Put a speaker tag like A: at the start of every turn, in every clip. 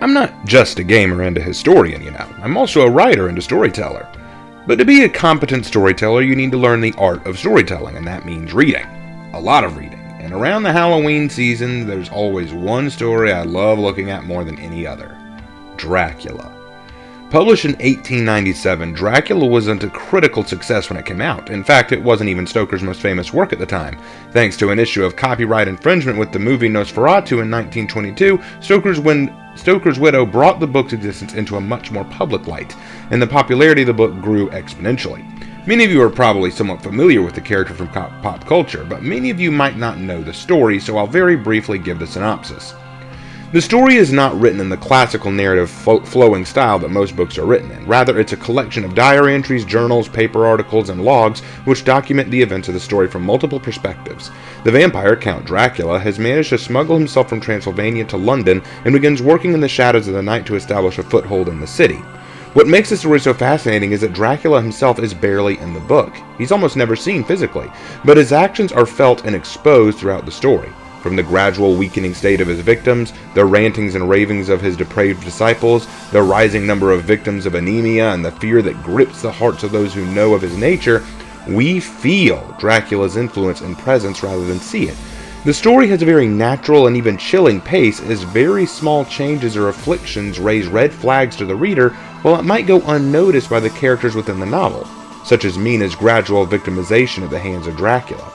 A: I'm not just a gamer and a historian, I'm also a writer and a storyteller. But to be a competent storyteller, you need to learn the art of storytelling, and that means reading. A lot of reading. And around the Halloween season, there's always one story I love looking at more than any other. Dracula. Published in 1897, Dracula wasn't a critical success when it came out. In fact, it wasn't even Stoker's most famous work at the time. Thanks to an issue of copyright infringement with the movie Nosferatu in 1922, Stoker's widow brought the book's existence into a much more public light, and the popularity of the book grew exponentially. Many of you are probably somewhat familiar with the character from pop culture, but many of you might not know the story, so I'll very briefly give the synopsis. The story is not written in the classical narrative flowing style that most books are written in. Rather, it's a collection of diary entries, journals, paper articles, and logs which document the events of the story from multiple perspectives. The vampire, Count Dracula, has managed to smuggle himself from Transylvania to London and begins working in the shadows of the night to establish a foothold in the city. What makes the story so fascinating is that Dracula himself is barely in the book. He's almost never seen physically, but his actions are felt and exposed throughout the story. From the gradual weakening state of his victims, the rantings and ravings of his depraved disciples, the rising number of victims of anemia, and the fear that grips the hearts of those who know of his nature, we feel Dracula's influence and presence rather than see it. The story has a very natural and even chilling pace, as very small changes or afflictions raise red flags to the reader, while it might go unnoticed by the characters within the novel, such as Mina's gradual victimization at the hands of Dracula.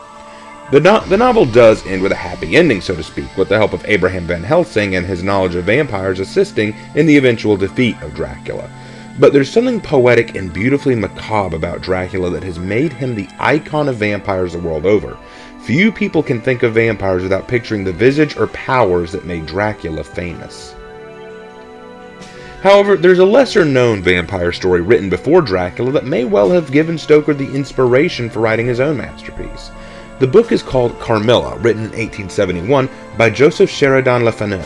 A: The novel does end with a happy ending, so to speak, with the help of Abraham Van Helsing and his knowledge of vampires assisting in the eventual defeat of Dracula. But there's something poetic and beautifully macabre about Dracula that has made him the icon of vampires the world over. Few people can think of vampires without picturing the visage or powers that made Dracula famous. However, there's a lesser-known vampire story written before Dracula that may well have given Stoker the inspiration for writing his own masterpiece. The book is called Carmilla, written in 1871 by Joseph Sheridan Le Fanu.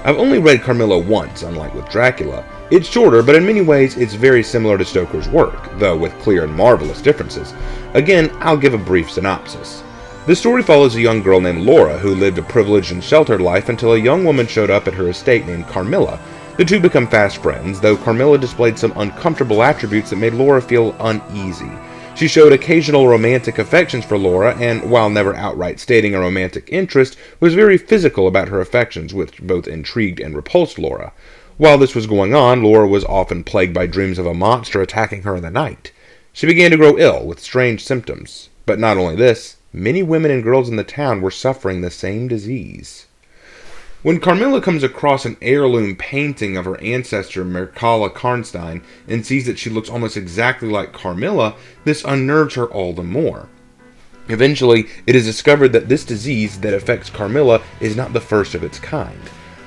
A: I've only read Carmilla once, unlike with Dracula. It's shorter, but in many ways it's very similar to Stoker's work, though with clear and marvelous differences. Again, I'll give a brief synopsis. The story follows a young girl named Laura who lived a privileged and sheltered life until a young woman showed up at her estate named Carmilla. The two become fast friends, though Carmilla displayed some uncomfortable attributes that made Laura feel uneasy. She showed occasional romantic affections for Laura, and while never outright stating a romantic interest, was very physical about her affections, which both intrigued and repulsed Laura. While this was going on, Laura was often plagued by dreams of a monster attacking her in the night. She began to grow ill, with strange symptoms. But not only this, many women and girls in the town were suffering the same disease. When Carmilla comes across an heirloom painting of her ancestor Mircalla Karnstein and sees that she looks almost exactly like Carmilla, this unnerves her all the more. Eventually, it is discovered that this disease that affects Carmilla is not the first of its kind.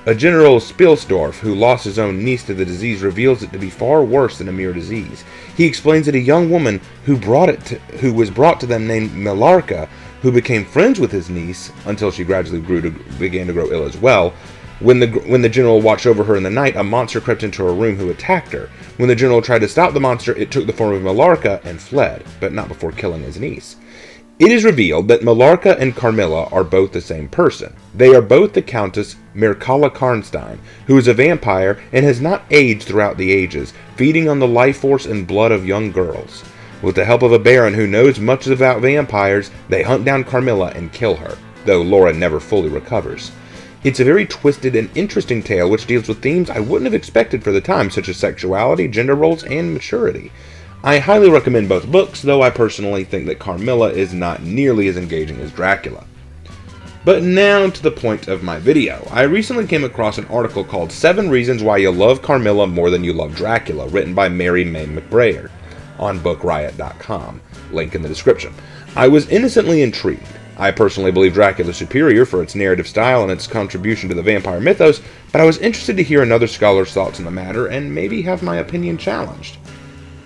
A: A General Spielsdorf, who lost his own niece to the disease, reveals it to be far worse than a mere disease. He explains that a young woman who was brought to them named Millarca, who became friends with his niece until she gradually began to grow ill as well. When the general watched over her in the night, a monster crept into her room who attacked her. When the general tried to stop the monster, it took the form of Millarca and fled, but not before killing his niece. It is revealed that Millarca and Carmilla are both the same person. They are both the Countess Mircalla Karnstein, who is a vampire and has not aged throughout the ages, feeding on the life force and blood of young girls. With the help of a baron who knows much about vampires, they hunt down Carmilla and kill her, though Laura never fully recovers. It's a very twisted and interesting tale which deals with themes I wouldn't have expected for the time, such as sexuality, gender roles, and maturity. I highly recommend both books, though I personally think that Carmilla is not nearly as engaging as Dracula. But now to the point of my video. I recently came across an article called 7 Reasons Why You Love Carmilla More Than You Love Dracula, written by Mary May McBrayer on bookriot.com, link in the description. I was innocently intrigued. I personally believe Dracula is superior for its narrative style and its contribution to the vampire mythos, but I was interested to hear another scholar's thoughts on the matter and maybe have my opinion challenged.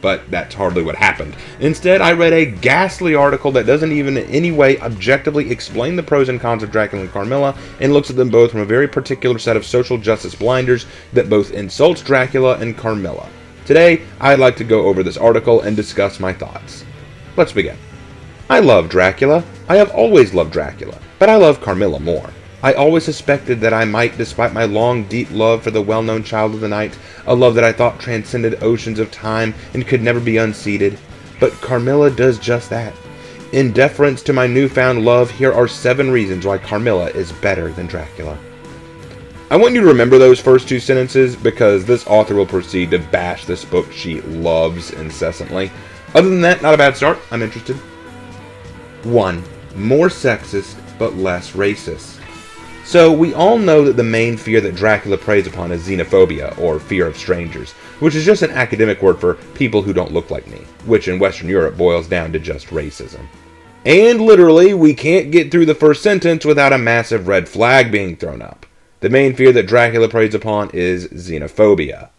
A: But that's hardly what happened. Instead, I read a ghastly article that doesn't even in any way objectively explain the pros and cons of Dracula and Carmilla, and looks at them both from a very particular set of social justice blinders that both insults Dracula and Carmilla. Today, I'd like to go over this article and discuss my thoughts. Let's begin. I love Dracula. I have always loved Dracula, but I love Carmilla more. I always suspected that I might, despite my long, deep love for the well-known Child of the Night, a love that I thought transcended oceans of time and could never be unseated. But Carmilla does just that. In deference to my newfound love, here are 7 reasons why Carmilla is better than Dracula. I want you to remember those first 2 sentences because this author will proceed to bash this book she loves incessantly. Other than that, not a bad start. I'm interested. 1. More sexist, but less racist. So, we all know that the main fear that Dracula preys upon is xenophobia, or fear of strangers, which is just an academic word for people who don't look like me, which in Western Europe boils down to just racism. And literally, we can't get through the first sentence without a massive red flag being thrown up. The main fear that Dracula preys upon is xenophobia.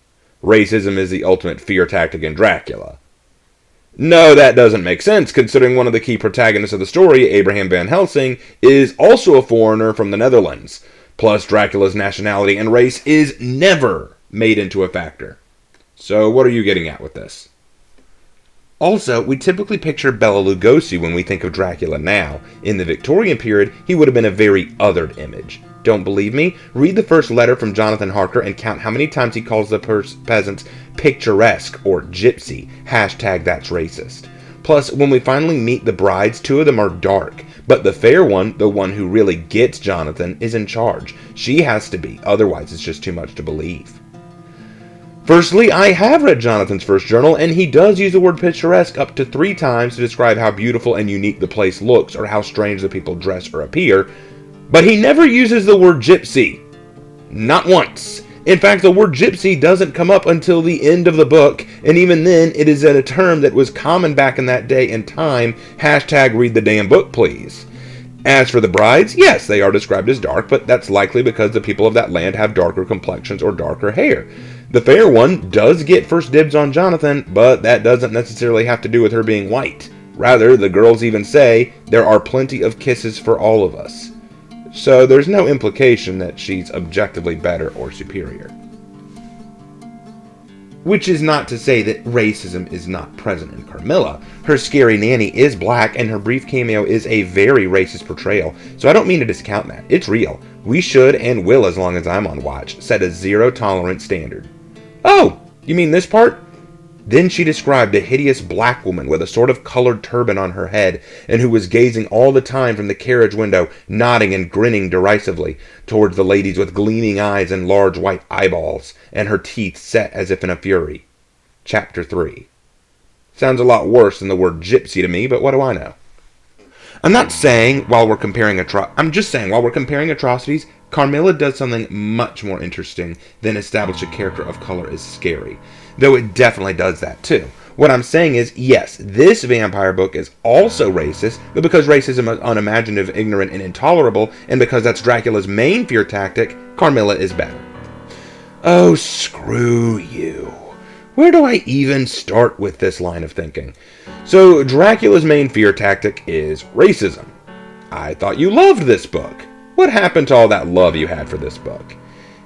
A: Racism is the ultimate fear tactic in Dracula. No, that doesn't make sense, considering one of the key protagonists of the story, Abraham Van Helsing, is also a foreigner from the Netherlands. Plus, Dracula's nationality and race is never made into a factor. So, what are you getting at with this? Also, we typically picture Bela Lugosi when we think of Dracula now. In the Victorian period, he would have been a very othered image. Don't believe me? Read the first letter from Jonathan Harker and count how many times he calls the peasants picturesque or gypsy. Hashtag that's racist. Plus, when we finally meet the brides, 2 of them are dark. But the fair one, the one who really gets Jonathan, is in charge. She has to be, otherwise it's just too much to believe. Firstly, I have read Jonathan's first journal, and he does use the word picturesque up to 3 times to describe how beautiful and unique the place looks or how strange the people dress or appear, but he never uses the word gypsy. Not once. In fact, the word gypsy doesn't come up until the end of the book, and even then, it is a term that was common back in that day and time. Hashtag read the damn book, please. As for the brides, yes, they are described as dark, but that's likely because the people of that land have darker complexions or darker hair. The fair one does get first dibs on Jonathan, but that doesn't necessarily have to do with her being white. Rather, the girls even say, there are plenty of kisses for all of us. So there's no implication that she's objectively better or superior. Which is not to say that racism is not present in Carmilla. Her scary nanny is black, and her brief cameo is a very racist portrayal, so I don't mean to discount that. It's real. We should, and will as long as I'm on watch, set a zero-tolerance standard. Oh, you mean this part? Then she described a hideous black woman with a sort of colored turban on her head, and who was gazing all the time from the carriage window, nodding and grinning derisively towards the ladies with gleaming eyes and large white eyeballs, and her teeth set as if in a fury. Chapter 3. Sounds a lot worse than the word gypsy to me, but what do I know? I'm just saying while we're comparing atrocities, Carmilla does something much more interesting than establish a character of color as scary. Though it definitely does that too. What I'm saying is, yes, this vampire book is also racist, but because racism is unimaginative, ignorant, and intolerable, and because that's Dracula's main fear tactic, Carmilla is better. Oh, screw you. Where do I even start with this line of thinking? So, Dracula's main fear tactic is racism. I thought you loved this book. What happened to all that love you had for this book?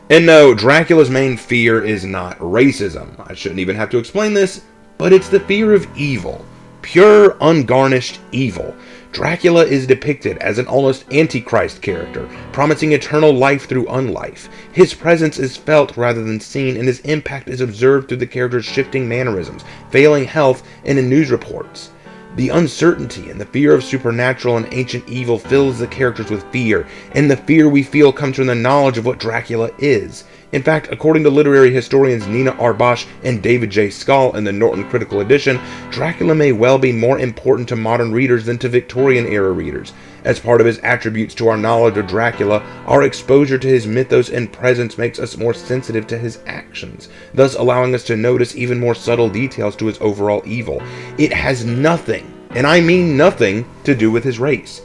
A: And no, Dracula's main fear is not racism. I shouldn't even have to explain this, but it's the fear of evil. Pure, ungarnished evil. Dracula is depicted as an almost antichrist character, promising eternal life through unlife. His presence is felt rather than seen, and his impact is observed through the character's shifting mannerisms, failing health, and in news reports. The uncertainty and the fear of supernatural and ancient evil fills the characters with fear, and the fear we feel comes from the knowledge of what Dracula is. In fact, according to literary historians Nina Arbosh and David J. Scull in the Norton Critical Edition, Dracula may well be more important to modern readers than to Victorian-era readers. As part of his attributes to our knowledge of Dracula, our exposure to his mythos and presence makes us more sensitive to his actions, thus allowing us to notice even more subtle details to his overall evil. It has nothing, and I mean nothing, to do with his race.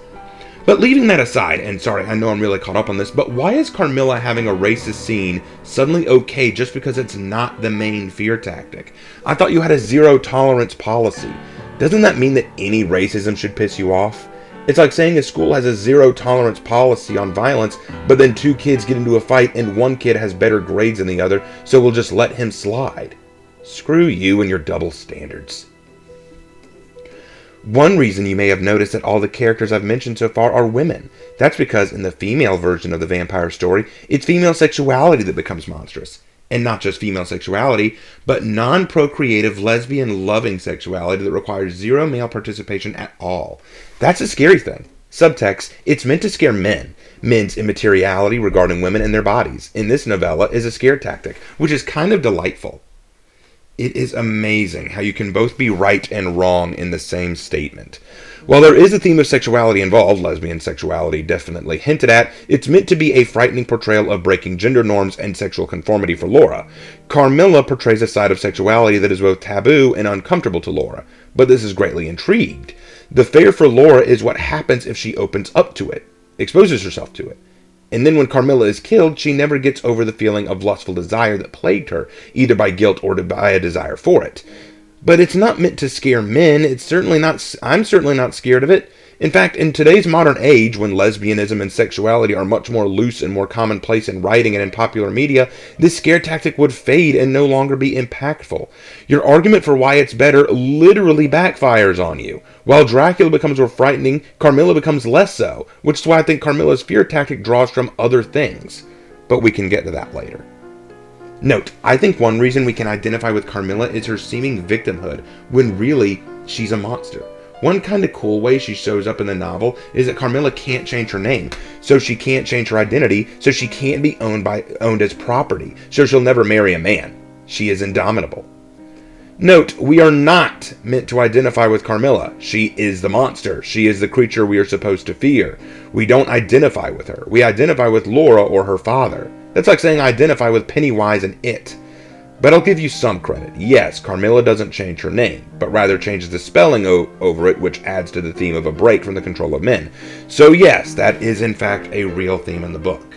A: But leaving that aside, and sorry, I know I'm really caught up on this, but why is Carmilla having a racist scene suddenly okay just because it's not the main fear tactic? I thought you had a zero-tolerance policy. Doesn't that mean that any racism should piss you off? It's like saying a school has a zero-tolerance policy on violence, but then 2 kids get into a fight and 1 kid has better grades than the other, so we'll just let him slide. Screw you and your double standards. One reason you may have noticed that all the characters I've mentioned so far are women. That's because in the female version of the vampire story, it's female sexuality that becomes monstrous. And not just female sexuality, but non-procreative, lesbian-loving sexuality that requires zero male participation at all. That's a scary thing. Subtext, it's meant to scare men. Men's immateriality regarding women and their bodies. In this novella is a scare tactic, which is kind of delightful. It is amazing how you can both be right and wrong in the same statement. While there is a theme of sexuality involved, lesbian sexuality definitely hinted at, it's meant to be a frightening portrayal of breaking gender norms and sexual conformity for Laura. Carmilla portrays a side of sexuality that is both taboo and uncomfortable to Laura, but this is greatly intrigued. The fear for Laura is what happens if she opens up to it, exposes herself to it. And then when Carmilla is killed, she never gets over the feeling of lustful desire that plagued her, either by guilt or by a desire for it. But it's not meant to scare men. I'm certainly not scared of it. In fact, in today's modern age, when lesbianism and sexuality are much more loose and more commonplace in writing and in popular media, this scare tactic would fade and no longer be impactful. Your argument for why it's better literally backfires on you. While Dracula becomes more frightening, Carmilla becomes less so, which is why I think Carmilla's fear tactic draws from other things. But we can get to that later. Note, I think one reason we can identify with Carmilla is her seeming victimhood, when really, she's a monster. One kind of cool way she shows up in the novel is that Carmilla can't change her name, so she can't change her identity, so she can't be owned as property, so she'll never marry a man. She is indomitable. Note, we are not meant to identify with Carmilla. She is the monster. She is the creature we are supposed to fear. We don't identify with her. We identify with Laura or her father. That's like saying I identify with Pennywise and It. But I'll give you some credit. Yes, Carmilla doesn't change her name, but rather changes the spelling over it, which adds to the theme of a break from the control of men. So yes, that is in fact a real theme in the book.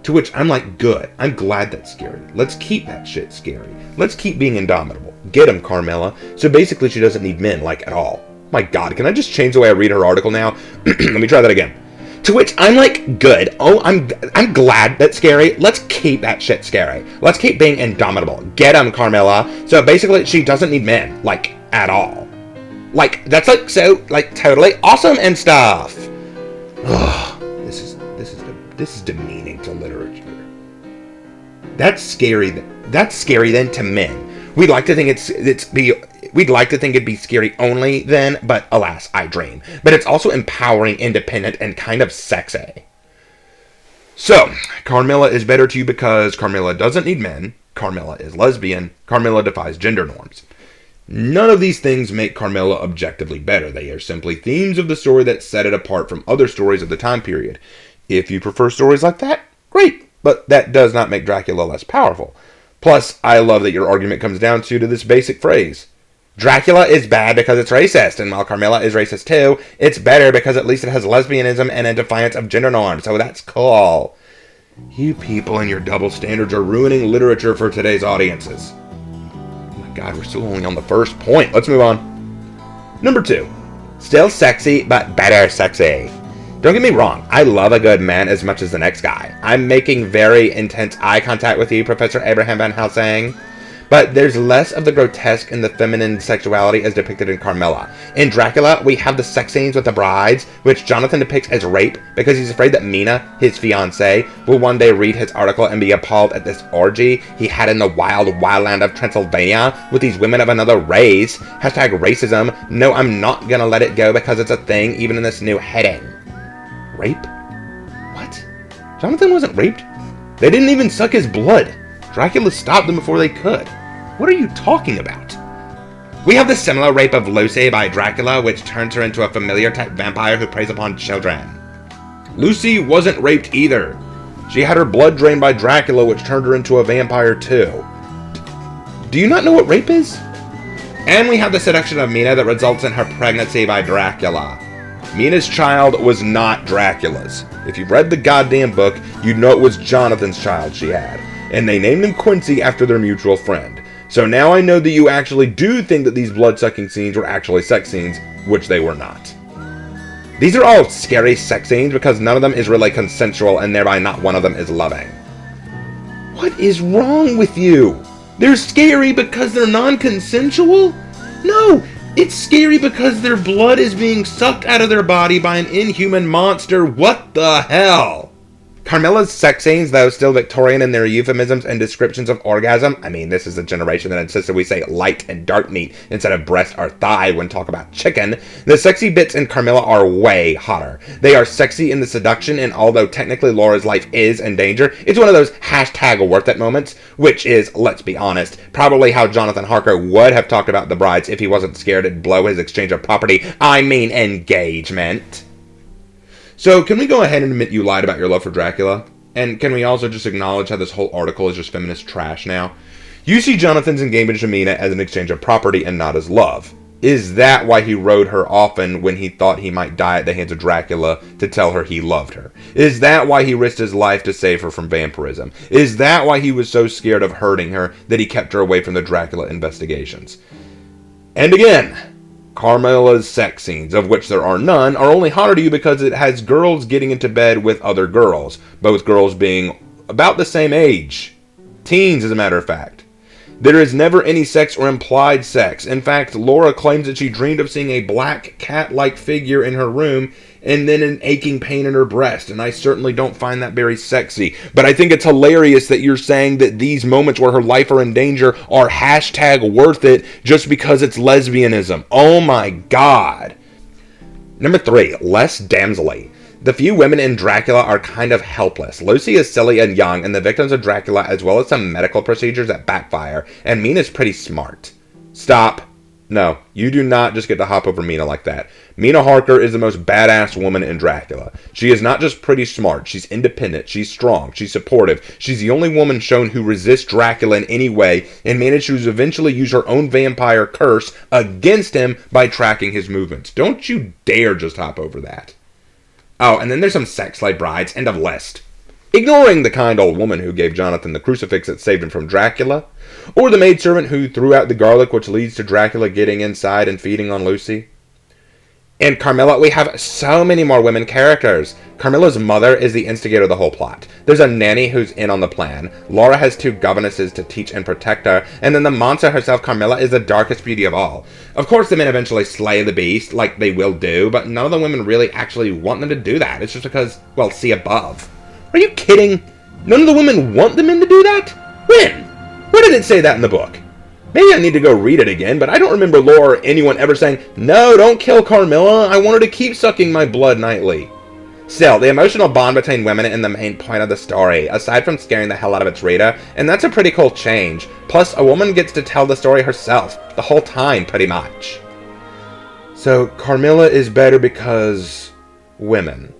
A: To which I'm like, good. I'm glad that's scary. Let's keep that shit scary. Let's keep being indomitable. Get him, Carmilla. So basically she doesn't need men, like, at all. My god, can I just change the way I read her article now? Let me try that again. To which I'm like, good. Oh, I'm glad that's scary. Let's keep that shit scary. Let's keep being indomitable. Get him, Carmilla. So basically, she doesn't need men, like, at all. Like, that's like so, like, totally awesome and stuff. Ugh, this is demeaning to literature. That's scary. That's scary then to men. We'd like to think We'd like to think it'd be scary only then, but alas, I dream. But it's also empowering, independent, and kind of sexy. So, Carmilla is better to you because Carmilla doesn't need men, Carmilla is lesbian, Carmilla defies gender norms. None of these things make Carmilla objectively better. They are simply themes of the story that set it apart from other stories of the time period. If you prefer stories like that, great, but that does not make Dracula less powerful. Plus, I love that your argument comes down to this basic phrase. Dracula is bad because it's racist, and while Carmilla is racist too, it's better because at least it has lesbianism and a defiance of gender norms, so that's cool. You people and your double standards are ruining literature for today's audiences. Oh my god, we're still only on the first point. Let's move on. Number 2. Still sexy, but better sexy. Don't get me wrong, I love a good man as much as the next guy. I'm making very intense eye contact with you, Professor Abraham Van Helsing. But there's less of the grotesque and the feminine sexuality as depicted in Carmilla. In Dracula, we have the sex scenes with the brides, which Jonathan depicts as rape because he's afraid that Mina, his fiancée, will one day read his article and be appalled at this orgy he had in the wild land of Transylvania with these women of another race. Hashtag racism. No, I'm not gonna let it go because it's a thing even in this new heading. Rape? What? Jonathan wasn't raped? They didn't even suck his blood. Dracula stopped them before they could. What are you talking about? We have the similar rape of Lucy by Dracula, which turns her into a familiar-type vampire who preys upon children. Lucy wasn't raped either. She had her blood drained by Dracula, which turned her into a vampire too. Do you not know what rape is? And we have the seduction of Mina that results in her pregnancy by Dracula. Mina's child was not Dracula's. If you've read the goddamn book, you'd know it was Jonathan's child she had. And they named him Quincy after their mutual friend. So now I know that you actually do think that these blood-sucking scenes were actually sex scenes, which they were not. These are all scary sex scenes because none of them is really consensual and thereby not one of them is loving. What is wrong with you? They're scary because they're non-consensual? No, It's scary because their blood is being sucked out of their body by an inhuman monster. What the hell? Carmilla's sex scenes, though still Victorian in their euphemisms and descriptions of orgasm, I mean, this is a generation that insisted we say light and dark meat instead of breast or thigh when talk about chicken. The sexy bits in Carmilla are way hotter. They are sexy in the seduction, and although technically Laura's life is in danger, it's one of those hashtag worth it moments, which is, let's be honest, probably how Jonathan Harker would have talked about the brides if he wasn't scared it'd blow his exchange of property, I mean engagement. So, can we go ahead and admit you lied about your love for Dracula? And can we also just acknowledge how this whole article is just feminist trash now? You see Jonathan's engagement to Mina as an exchange of property and not as love. Is that why he rode her often when he thought he might die at the hands of Dracula to tell her he loved her? Is that why he risked his life to save her from vampirism? Is that why he was so scared of hurting her that he kept her away from the Dracula investigations? And again, Carmilla's sex scenes, of which there are none, are only hotter to you because it has girls getting into bed with other girls, both girls being about the same age. Teens, as a matter of fact. There is never any sex or implied sex. In fact, Laura claims that she dreamed of seeing a black cat-like figure in her room and then an aching pain in her breast, and I certainly don't find that very sexy. But I think it's hilarious that you're saying that these moments where her life are in danger are hashtag worth it just because it's lesbianism. Oh my god. Number 3, less damselly. The few women in Dracula are kind of helpless. Lucy is silly and young, and the victims of Dracula, as well as some medical procedures that backfire, and Mina's pretty smart. Stop. No, you do not just get to hop over Mina like that. Mina Harker is the most badass woman in Dracula. She is not just pretty smart, she's independent, she's strong, she's supportive. She's the only woman shown who resists Dracula in any way and managed to eventually use her own vampire curse against him by tracking his movements. Don't you dare just hop over that. Oh, and then there's some sex-slave brides, end of list. Ignoring the kind old woman who gave Jonathan the crucifix that saved him from Dracula, or the maidservant who threw out the garlic which leads to Dracula getting inside and feeding on Lucy. In Carmilla, we have so many more women characters. Carmilla's mother is the instigator of the whole plot. There's a nanny who's in on the plan. Laura has 2 governesses to teach and protect her. And then the monster herself, Carmilla, is the darkest beauty of all. Of course, the men eventually slay the beast, like they will do, but none of the women really actually want them to do that. It's just because, well, see above. Are you kidding? None of the women want the men to do that? When? Where did it say that in the book? Maybe I need to go read it again, but I don't remember Laura or anyone ever saying, "No, don't kill Carmilla, I want her to keep sucking my blood nightly." Still, the emotional bond between women is the main point of the story, aside from scaring the hell out of its reader, and that's a pretty cool change. Plus, a woman gets to tell the story herself, the whole time, pretty much. So, Carmilla is better because women.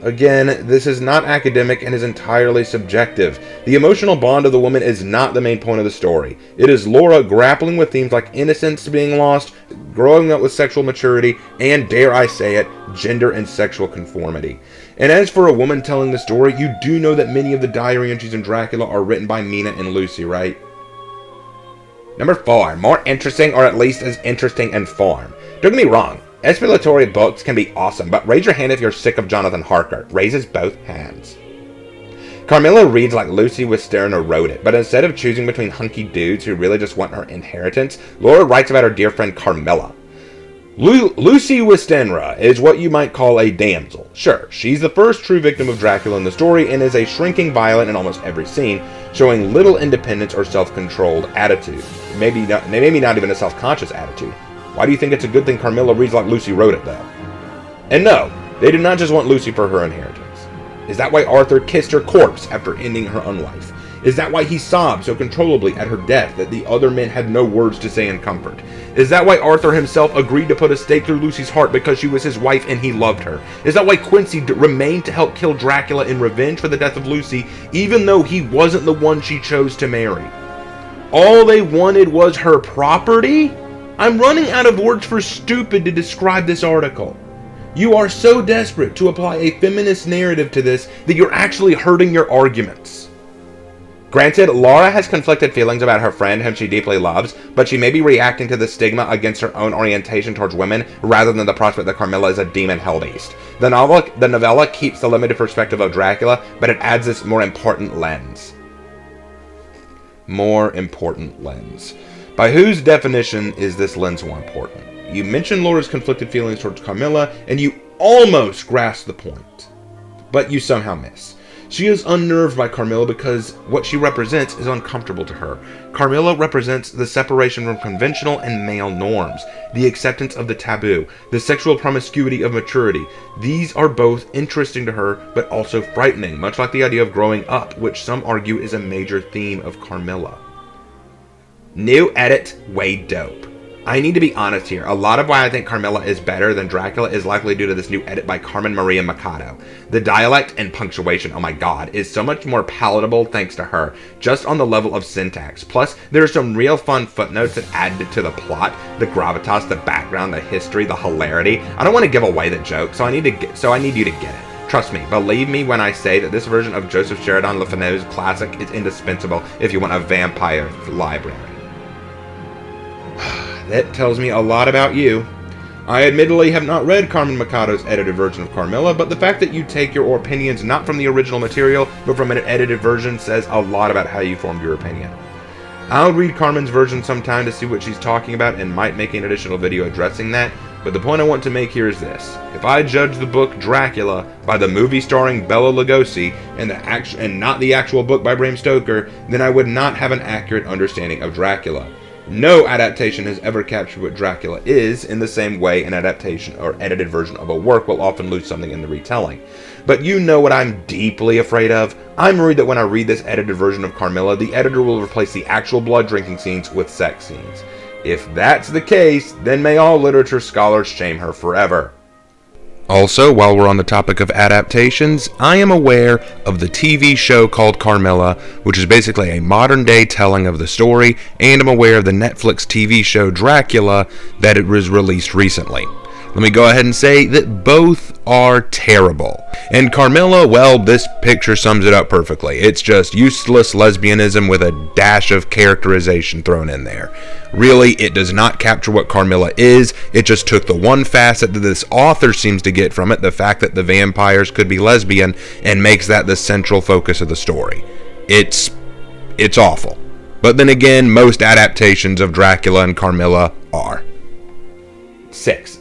A: Again, this is not academic and is entirely subjective. The emotional bond of the woman is not the main point of the story. It is Laura grappling with themes like innocence being lost, growing up with sexual maturity, and, dare I say it, gender and sexual conformity. And as for a woman telling the story, you do know that many of the diary entries in Dracula are written by Mina and Lucy, right? Number 4, more interesting, or at least as interesting in form. Don't get me wrong. Exploratory books can be awesome, but raise your hand if you're sick of Jonathan Harker. Raises both hands. Carmilla reads like Lucy Westenra wrote it, but instead of choosing between hunky dudes who really just want her inheritance, Laura writes about her dear friend Carmilla. Lucy Westenra is what you might call a damsel. Sure, she's the first true victim of Dracula in the story and is a shrinking violet in almost every scene, showing little independence or self-controlled attitude. Maybe not even a self-conscious attitude. Why do you think it's a good thing Carmilla reads like Lucy wrote it, though? And no, they did not just want Lucy for her inheritance. Is that why Arthur kissed her corpse after ending her own life? Is that why he sobbed so controllably at her death that the other men had no words to say in comfort? Is that why Arthur himself agreed to put a stake through Lucy's heart because she was his wife and he loved her? Is that why Quincy remained to help kill Dracula in revenge for the death of Lucy, even though he wasn't the one she chose to marry? All they wanted was her property? I'm running out of words for stupid to describe this article. You are so desperate to apply a feminist narrative to this that you're actually hurting your arguments. Granted, Laura has conflicted feelings about her friend whom she deeply loves, but she may be reacting to the stigma against her own orientation towards women rather than the prospect that Carmilla is a demon hellbeast. The novella keeps the limited perspective of Dracula, but it adds this more important lens. By whose definition is this lens more important? You mention Laura's conflicted feelings towards Carmilla, and you almost grasp the point, but you somehow miss. She is unnerved by Carmilla because what she represents is uncomfortable to her. Carmilla represents the separation from conventional and male norms, the acceptance of the taboo, the sexual promiscuity of maturity. These are both interesting to her, but also frightening, much like the idea of growing up, which some argue is a major theme of Carmilla. New edit, way dope. I need to be honest here. A lot of why I think Carmilla is better than Dracula is likely due to this new edit by Carmen Maria Machado. The dialect and punctuation, oh my god, is so much more palatable thanks to her, just on the level of syntax. Plus, there are some real fun footnotes that add to the plot, the gravitas, the background, the history, the hilarity. I don't want to give away the joke, so I need you to get it. Trust me, believe me when I say that this version of Joseph Sheridan Le Fanu's classic is indispensable if you want a vampire library. That tells me a lot about you. I admittedly have not read Carmen Machado's edited version of Carmilla, but the fact that you take your opinions not from the original material, but from an edited version says a lot about how you formed your opinion. I'll read Carmen's version sometime to see what she's talking about and might make an additional video addressing that, but the point I want to make here is this. If I judge the book Dracula by the movie starring Bela Lugosi and not the actual book by Bram Stoker, then I would not have an accurate understanding of Dracula. No adaptation has ever captured what Dracula is in the same way an adaptation or edited version of a work will often lose something in the retelling. But you know what I'm deeply afraid of? I'm worried that when I read this edited version of Carmilla, the editor will replace the actual blood drinking scenes with sex scenes. If that's the case, then may all literature scholars shame her forever. Also, while we're on the topic of adaptations, I am aware of the TV show called Carmilla, which is basically a modern-day telling of the story, and I'm aware of the Netflix TV show Dracula that it was released recently. Let me go ahead and say that both are terrible. And Carmilla, well, this picture sums it up perfectly. It's just useless lesbianism with a dash of characterization thrown in there. Really, it does not capture what Carmilla is. It just took the one facet that this author seems to get from it, the fact that the vampires could be lesbian, and makes that the central focus of the story. It's awful. But then again, most adaptations of Dracula and Carmilla are. 6.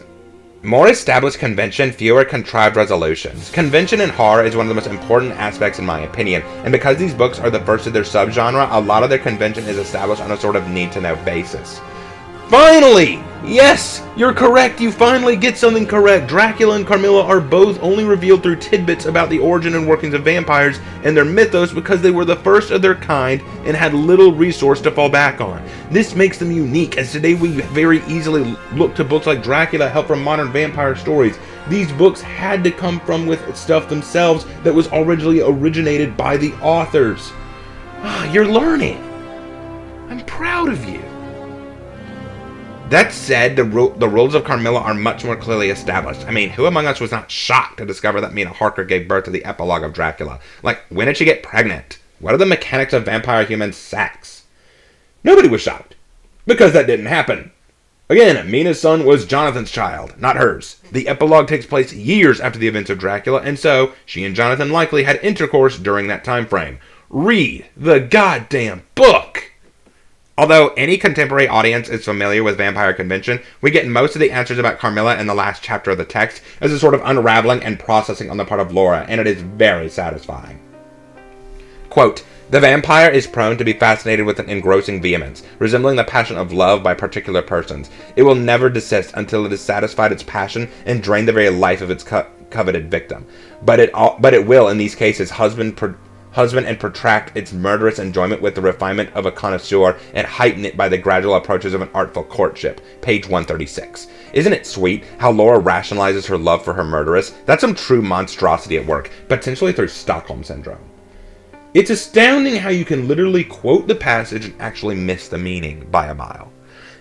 A: More established convention, fewer contrived resolutions. Convention in horror is one of the most important aspects in my opinion, and because these books are the first of their subgenre, a lot of their convention is established on a sort of need-to-know basis. Finally! Yes! You're correct! You finally get something correct! Dracula and Carmilla are both only revealed through tidbits about the origin and workings of vampires and their mythos because they were the first of their kind and had little resource to fall back on. This makes them unique, as today we very easily look to books like Dracula help from modern vampire stories. These books had to come from with stuff themselves that was originally originated by the authors. You're learning. I'm proud of you. That said, the rules of Carmilla are much more clearly established. I mean, who among us was not shocked to discover that Mina Harker gave birth to the epilogue of Dracula? Like, when did she get pregnant? What are the mechanics of vampire-human sex? Nobody was shocked, because that didn't happen. Again, Mina's son was Jonathan's child, not hers. The epilogue takes place years after the events of Dracula, and so she and Jonathan likely had intercourse during that time frame. Read the goddamn book! Although any contemporary audience is familiar with vampire convention, we get most of the answers about Carmilla in the last chapter of the text as a sort of unraveling and processing on the part of Laura, and it is very satisfying. Quote, "The vampire is prone to be fascinated with an engrossing vehemence, resembling the passion of love by particular persons. It will never desist until it has satisfied its passion and drained the very life of its coveted victim. But it will, in these cases, husband and protract its murderous enjoyment with the refinement of a connoisseur and heighten it by the gradual approaches of an artful courtship." Page 136. Isn't it sweet how Laura rationalizes her love for her murderess? That's some true monstrosity at work, potentially through Stockholm Syndrome. It's astounding how you can literally quote the passage and actually miss the meaning by a mile.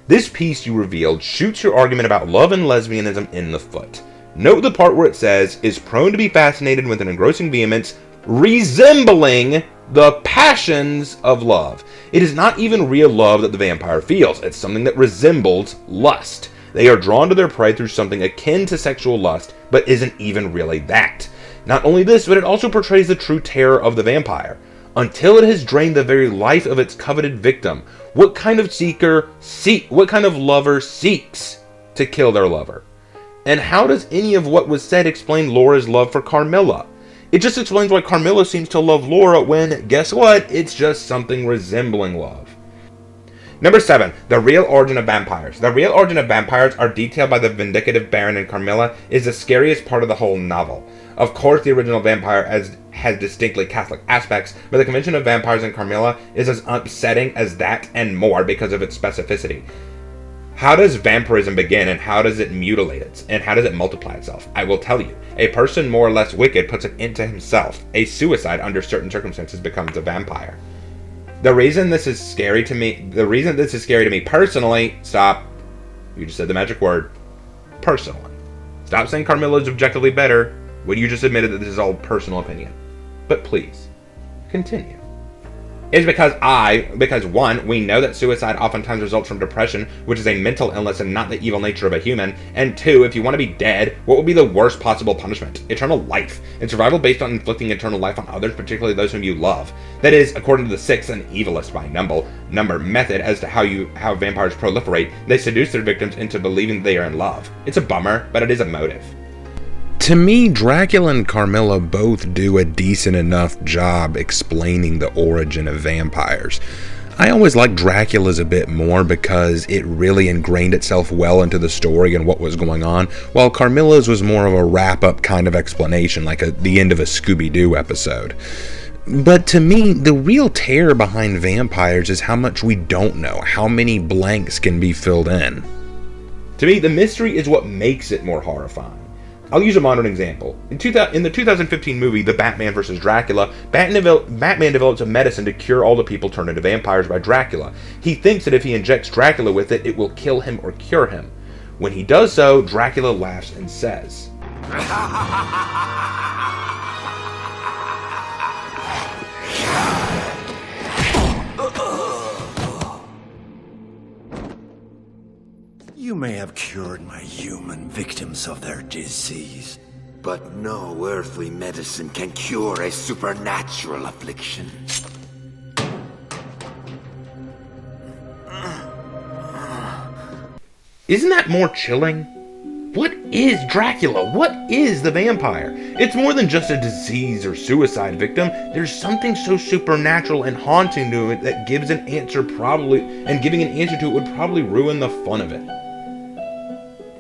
A: This piece you revealed shoots your argument about love and lesbianism in the foot. Note the part where it says, "is prone to be fascinated with an engrossing vehemence, resembling the passions of love." It is not even real love that the vampire feels. It's something that resembles lust. They are drawn to their prey through something akin to sexual lust, but isn't even really that. Not only this, but it also portrays the true terror of the vampire. until it has drained the very life of its coveted victim. What kind of lover seeks to kill their lover? And how does any of what was said explain Laura's love for Carmilla? It just explains why Carmilla seems to love Laura when, guess what, it's just something resembling love. Number 7, the real origin of vampires. The real origin of vampires are detailed by the vindictive Baron in Carmilla is the scariest part of the whole novel. Of course, the original vampire has distinctly Catholic aspects, but the convention of vampires in Carmilla is as upsetting as that and more because of its specificity. How does vampirism begin, and how does it mutilate it, and how does it multiply itself? I will tell you. A person more or less wicked puts it into himself. A suicide under certain circumstances becomes a vampire. The reason this is scary to me personally, stop. You just said the magic word. Personally. Stop saying Carmilla is objectively better when you just admitted that this is all personal opinion. But please, continue. Is because one, we know that suicide oftentimes results from depression, which is a mental illness and not the evil nature of a human. And two, if you want to be dead, what would be the worst possible punishment? Eternal life. And survival based on inflicting eternal life on others, particularly those whom you love. That is, according to the sixth and evilest by number method as to how vampires proliferate, they seduce their victims into believing they are in love. It's a bummer, but it is a motive. To me, Dracula and Carmilla both do a decent enough job explaining the origin of vampires. I always liked Dracula's a bit more because it really ingrained itself well into the story and what was going on, while Carmilla's was more of a wrap-up kind of explanation, like the end of a Scooby-Doo episode. But to me, the real terror behind vampires is how much we don't know, how many blanks can be filled in. To me, the mystery is what makes it more horrifying. I'll use a modern example. In the 2015 movie, The Batman vs. Dracula, Batman develops a medicine to cure all the people turned into vampires by Dracula. He thinks that if he injects Dracula with it, it will kill him or cure him. When he does so, Dracula laughs and says,
B: "You may have cured my human victims of their disease,
C: but no earthly medicine can cure a supernatural affliction."
A: Isn't that more chilling? What is Dracula? What is the vampire? It's more than just a disease or suicide victim. There's something so supernatural and haunting to it that giving an answer to it would probably ruin the fun of it.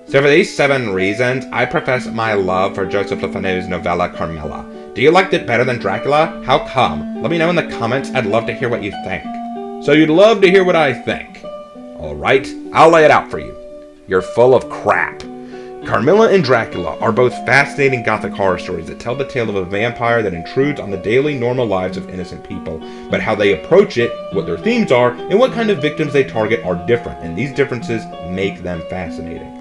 A: So for these 7 reasons, I profess my love for Joseph Le Fanu's novella Carmilla. Do you like it better than Dracula? How come? Let me know in the comments. I'd love to hear what you think. So you'd love to hear what I think. Alright, I'll lay it out for you. You're full of crap. Carmilla and Dracula are both fascinating gothic horror stories that tell the tale of a vampire that intrudes on the daily normal lives of innocent people, but how they approach it, what their themes are, and what kind of victims they target are different, and these differences make them fascinating.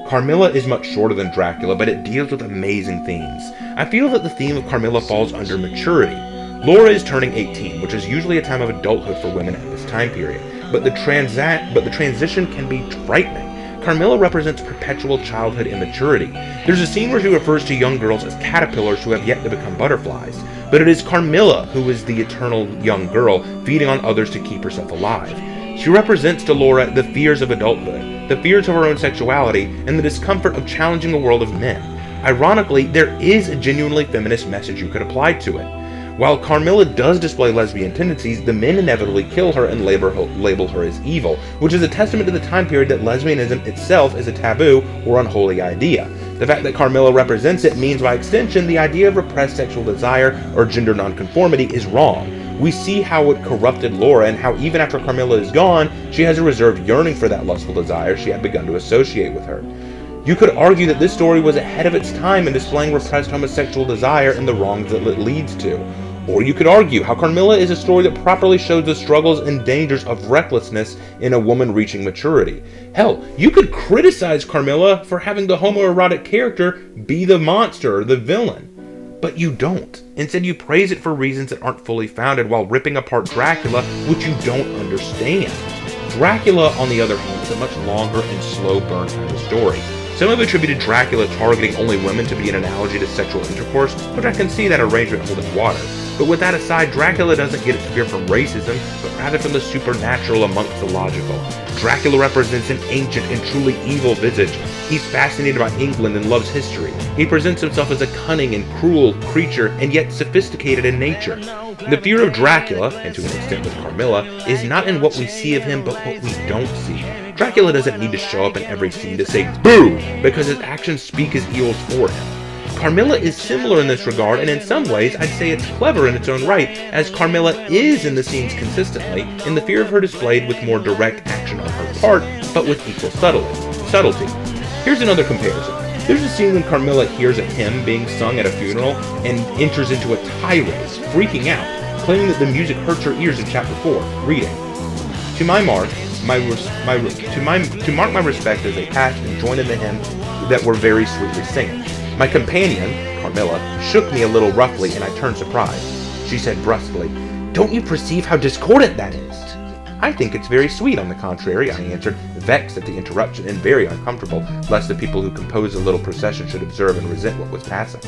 A: Carmilla is much shorter than Dracula, but it deals with amazing themes. I feel that the theme of Carmilla falls under maturity. Laura is turning 18, which is usually a time of adulthood for women at this time period, but the transition can be frightening. Carmilla represents perpetual childhood immaturity. There's a scene where she refers to young girls as caterpillars who have yet to become butterflies, but it is Carmilla who is the eternal young girl, feeding on others to keep herself alive. She represents to Laura the fears of adulthood, the fears of her own sexuality, and the discomfort of challenging a world of men. Ironically, there is a genuinely feminist message you could apply to it. While Carmilla does display lesbian tendencies, the men inevitably kill her and label her as evil, which is a testament to the time period that lesbianism itself is a taboo or unholy idea. The fact that Carmilla represents it means, by extension, the idea of repressed sexual desire or gender nonconformity is wrong. We see how it corrupted Laura and how even after Carmilla is gone, she has a reserved yearning for that lustful desire she had begun to associate with her. You could argue that this story was ahead of its time in displaying repressed homosexual desire and the wrongs that it leads to. Or you could argue how Carmilla is a story that properly shows the struggles and dangers of recklessness in a woman reaching maturity. Hell, you could criticize Carmilla for having the homoerotic character be the monster or the villain. But you don't. Instead, you praise it for reasons that aren't fully founded while ripping apart Dracula, which you don't understand. Dracula, on the other hand, is a much longer and slow burn kind of story. Some have attributed Dracula targeting only women to be an analogy to sexual intercourse, which I can see that arrangement holding water. But with that aside, Dracula doesn't get its fear from racism, but rather from the supernatural amongst the logical. Dracula represents an ancient and truly evil visage. He's fascinated by England and loves history. He presents himself as a cunning and cruel creature, and yet sophisticated in nature. The fear of Dracula, and to an extent with Carmilla, is not in what we see of him, but what we don't see. Dracula doesn't need to show up in every scene to say boo, because his actions speak his evils for him. Carmilla is similar in this regard, and in some ways I'd say it's clever in its own right, as Carmilla is in the scenes consistently, and the fear of her displayed with more direct action on her part, but with equal subtlety. Here's another comparison. There's a scene when Carmilla hears a hymn being sung at a funeral and enters into a tirade, freaking out, claiming that the music hurts her ears in chapter 4, reading, To mark my respect as they passed and joined in the hymn that were very sweetly singing. My companion, Carmilla, shook me a little roughly, and I turned surprised. She said brusquely, Don't you perceive how discordant that is? I think it's very sweet, on the contrary, I answered, vexed at the interruption and very uncomfortable, lest the people who composed the little procession should observe and resent what was passing.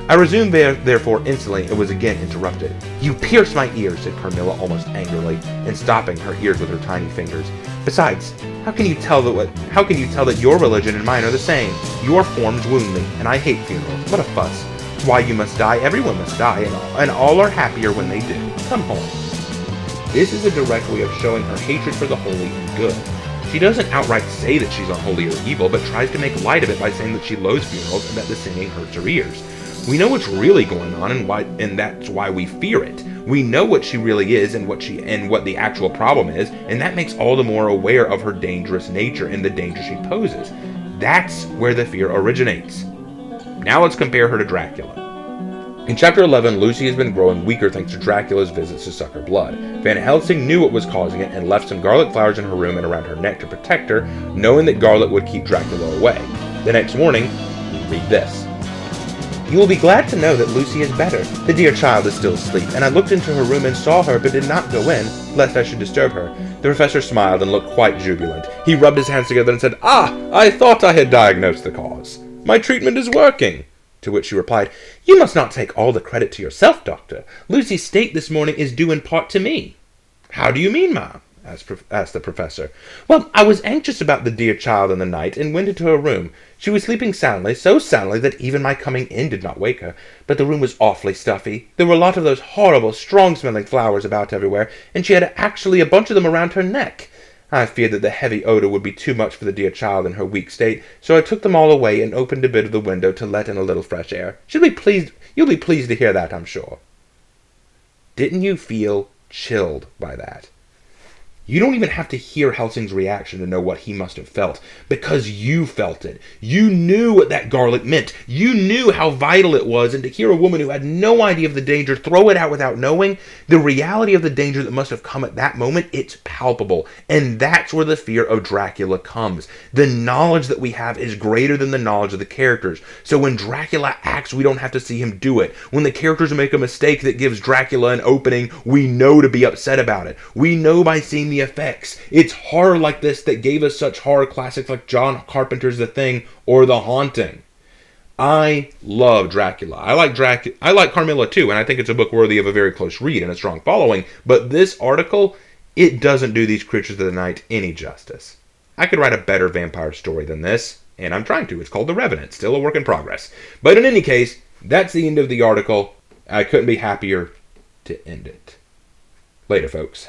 A: I resumed therefore instantly and was again interrupted. You pierce my ears, said Carmilla almost angrily, and stopping her ears with her tiny fingers. Besides, how can you tell that your religion and mine are the same? Your forms wound me, and I hate funerals. What a fuss. Why, you must die, everyone must die, and all are happier when they do. Come home. This is a direct way of showing her hatred for the holy and good. She doesn't outright say that she's unholy or evil, but tries to make light of it by saying that she loathes funerals and that the singing hurts her ears. We know what's really going on, and that's why we fear it. We know what she really is and what the actual problem is, and that makes all the more aware of her dangerous nature and the danger she poses. That's where the fear originates. Now let's compare her to Dracula. In chapter 11, Lucy has been growing weaker thanks to Dracula's visits to suck her blood. Van Helsing knew what was causing it and left some garlic flowers in her room and around her neck to protect her, knowing that garlic would keep Dracula away. The next morning, we read this. You will be glad to know that Lucy is better. The dear child is still asleep, and I looked into her room and saw her, but did not go in, lest I should disturb her. The professor smiled and looked quite jubilant. He rubbed his hands together and said, I thought I had diagnosed the cause. My treatment is working. To which she replied, You must not take all the credit to yourself, Doctor. Lucy's state this morning is due in part to me. How do you mean, ma'am? Asked the professor. Well, I was anxious about the dear child in the night, and went into her room. She was sleeping soundly, so soundly that even my coming in did not wake her. But the room was awfully stuffy. There were a lot of those horrible, strong-smelling flowers about everywhere, and she had actually a bunch of them around her neck. I feared that the heavy odor would be too much for the dear child in her weak state, so I took them all away and opened a bit of the window to let in a little fresh air. You'll be pleased to hear that, I'm sure. Didn't you feel chilled by that? You don't even have to hear Helsing's reaction to know what he must have felt, because you felt it. You knew what that garlic meant. You knew how vital it was, and to hear a woman who had no idea of the danger throw it out without knowing the reality of the danger that must have come at that moment, it's palpable. And that's where the fear of Dracula comes. The knowledge that we have is greater than the knowledge of the characters. So when Dracula acts, we don't have to see him do it. When the characters make a mistake that gives Dracula an opening, we know to be upset about it. We know by seeing the effects. It's horror like this that gave us such horror classics like John Carpenter's The Thing or The Haunting. I love Dracula. I like Carmilla too, and I think it's a book worthy of a very close read and a strong following, but this article, it doesn't do these creatures of the night any justice. I could write a better vampire story than this, and I'm trying to. It's called The Revenant, still a work in progress. But in any case, that's the end of the article. I couldn't be happier to end it. Later, folks.